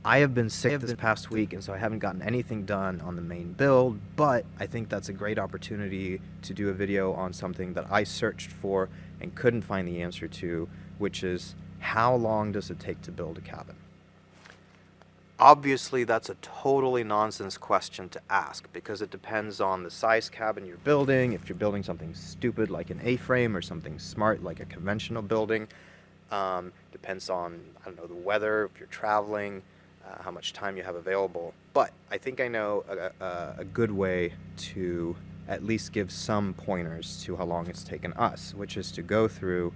I have been sick this past week, and so I haven't gotten anything done on the main build, but I think that's a great opportunity to do a video on something that I searched for and couldn't find the answer to, which is how long does it take to build a cabin? Obviously, that's a totally nonsense question to ask because it depends on the size cabin you're building. If you're building something stupid like an A-frame or something smart like a conventional building, depends on, I don't know, the weather, if you're traveling, how much time you have available. But I think I know a good way to at least give some pointers to how long it's taken us, which is to go through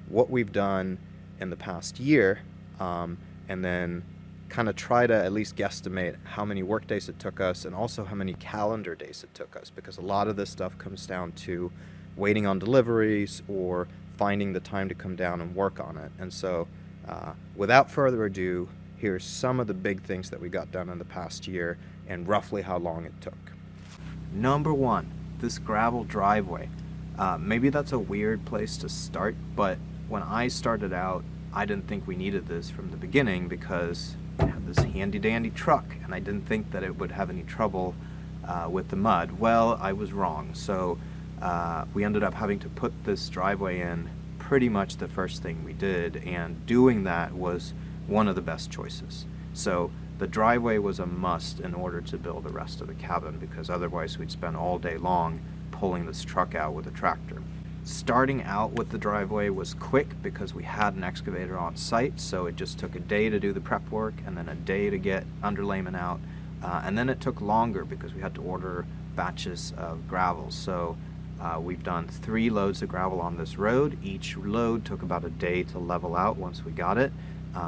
what we've done in the past year, and then kind of try to at least guesstimate how many work days it took us and also how many calendar days it took us, because a lot of this stuff comes down to waiting on deliveries or finding the time to come down and work on it. And so without further ado, here's some of the big things that we got done in the past year and roughly how long it took. Number one, this gravel driveway. Maybe that's a weird place to start, but when I started out, I didn't think we needed this from the beginning because I have this handy dandy truck and I didn't think that it would have any trouble with the mud. Well, I was wrong. So we ended up having to put this driveway in pretty much the first thing we did, and doing that was one of the best choices. So the driveway was a must in order to build the rest of the cabin, because otherwise we'd spend all day long pulling this truck out with a tractor. Starting out with the driveway was quick because we had an excavator on site, so it just took a day to do the prep work and then a day to get underlayment out, and then it took longer because we had to order batches of gravel. So we've done 3 loads of gravel on this road. Each load took about a day to level out once we got it,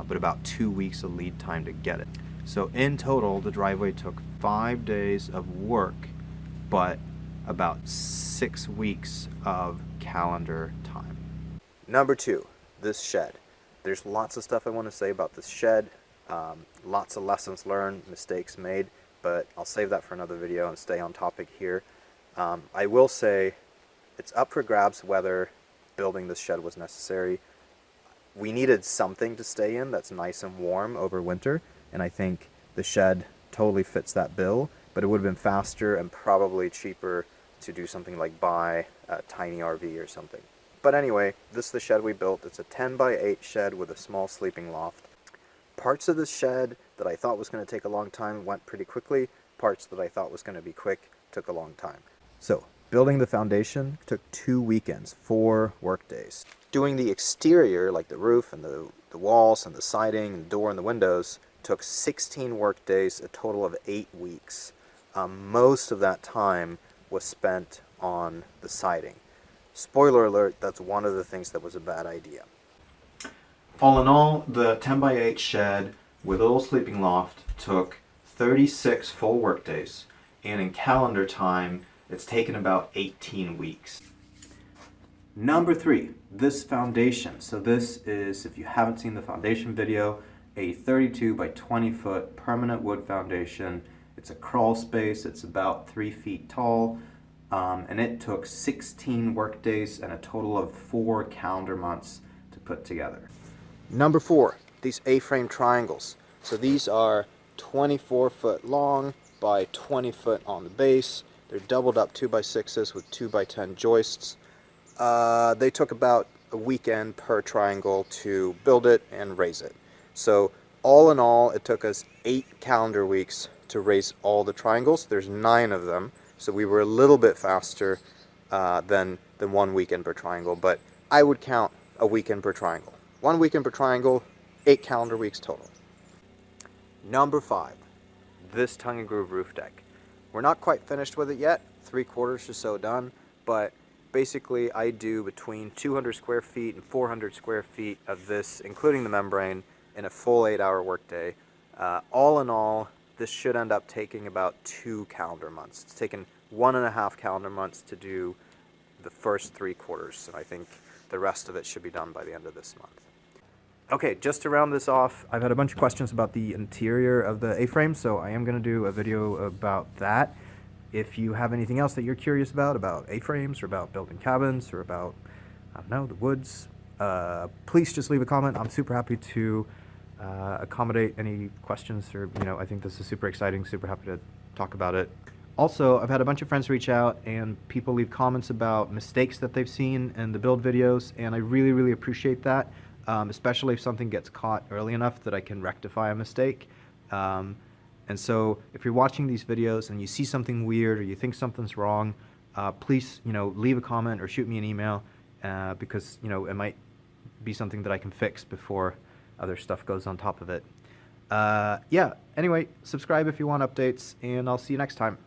but about 2 weeks of lead time to get it. So in total, the driveway took 5 days of work, but about 6 weeks of calendar time. Number 2, this shed. There's lots of stuff I want to say about this shed, lots of lessons learned, mistakes made, but I'll save that for another video and stay on topic here. I will say it's up for grabs whether building this shed was necessary. We needed something to stay in that's nice and warm over winter, and I think the shed totally fits that bill, but it would have been faster and probably cheaper to do something like buy a tiny RV or something. But anyway, this is the shed we built. It's a 10x8 shed with a small sleeping loft. Parts of this shed that I thought was going to take a long time went pretty quickly. Parts that I thought was going to be quick took a long time. So, building the foundation took 2 weekends, 4 work days. Doing the exterior, like the roof and the walls and the siding and the door and the windows, took 16 work days, a total of 8 weeks. Most of that time was spent on the siding. Spoiler alert, that's one of the things that was a bad idea. All in all, the 10x8 shed with a little sleeping loft took 36 full work days, and in calendar time, it's taken about 18 weeks. Number 3, this foundation. So this is, if you haven't seen the foundation video, a 32 by 20 foot permanent wood foundation. It's a crawl space, it's about 3 feet tall, and it took 16 work days and a total of 4 calendar months to put together. Number 4, these A-frame triangles. So these are 24 foot long by 20 foot on the base. They're doubled up 2x6s with 2x10 joists. They took about a weekend per triangle to build it and raise it. So all in all, it took us 8 calendar weeks to raise all the triangles. There's 9 of them, so we were a little bit faster than 1 weekend per triangle, but I would count a weekend per triangle. 1 weekend per triangle, 8 calendar weeks total. Number 5, this tongue and groove roof deck. We're not quite finished with it yet, 3/4 or so done, but basically I do between 200 square feet and 400 square feet of this, including the membrane, in a full 8-hour workday. All in all, this should end up taking about 2 calendar months. It's taken 1.5 calendar months to do the first 3/4, and I think the rest of it should be done by the end of this month. Okay, just to round this off, I've had a bunch of questions about the interior of the A-frame, so I am going to do a video about that. If you have anything else that you're curious about A-frames or about building cabins or about, I don't know, the woods, please just leave a comment. I'm super happy to accommodate any questions, or, I think this is super exciting, super happy to talk about it. Also, I've had a bunch of friends reach out and people leave comments about mistakes that they've seen in the build videos, and I really, really appreciate that, especially if something gets caught early enough that I can rectify a mistake. And so if you're watching these videos and you see something weird or you think something's wrong, please, leave a comment or shoot me an email, because, it might be something that I can fix before other stuff goes on top of it. Yeah, anyway, subscribe if you want updates, and I'll see you next time.